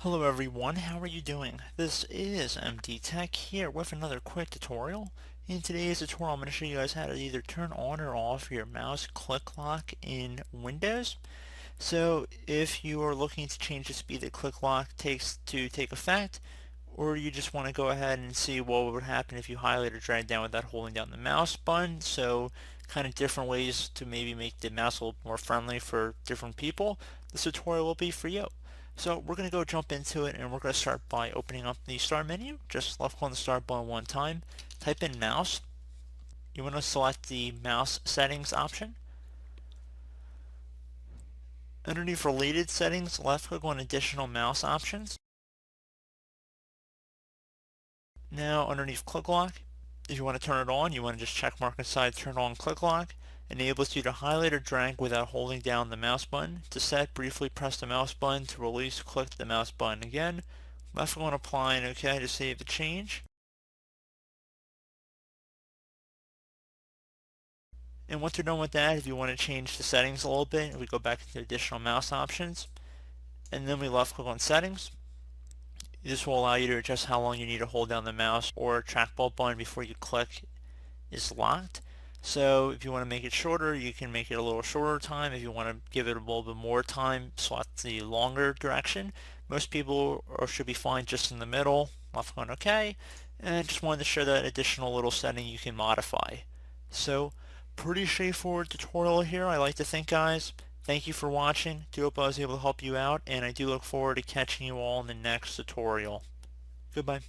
Hello everyone, how are you doing? This is MD Tech here with another quick tutorial. In today's tutorial I'm going to show you guys how to either turn on or off your mouse click lock in Windows. So if you are looking to change the speed that click lock takes to take effect, or you just want to go ahead and see what would happen if you highlight or drag down without holding down the mouse button, so kind of different ways to maybe make the mouse a little more friendly for different people, this tutorial will be for you. So we're going to go jump into it, and we're going to start by opening up the start menu. Just left click on the start button one time, type in mouse. You want to select the mouse settings option. Underneath related settings, left click on additional mouse options. Now underneath click lock, if you want to turn it on, you want to just check mark inside turn on click lock. Enables you to highlight or drag without holding down the mouse button. To set, briefly press the mouse button. To release, click the mouse button again. Left click on apply and OK to save the change. And once you're done with that, if you want to change the settings a little bit, we go back to additional mouse options, and then we left click on settings. This will allow you to adjust how long you need to hold down the mouse or trackball button before you click is locked. So if you want to make it shorter, you can make it a little shorter time. If you want to give it a little bit more time, select the longer direction. Most people should be fine just in the middle. Left click on OK. And just wanted to show that additional little setting you can modify. So pretty straightforward tutorial here, I like to think, guys. Thank you for watching. Do hope I was able to help you out, and I do look forward to catching you all in the next tutorial. Goodbye.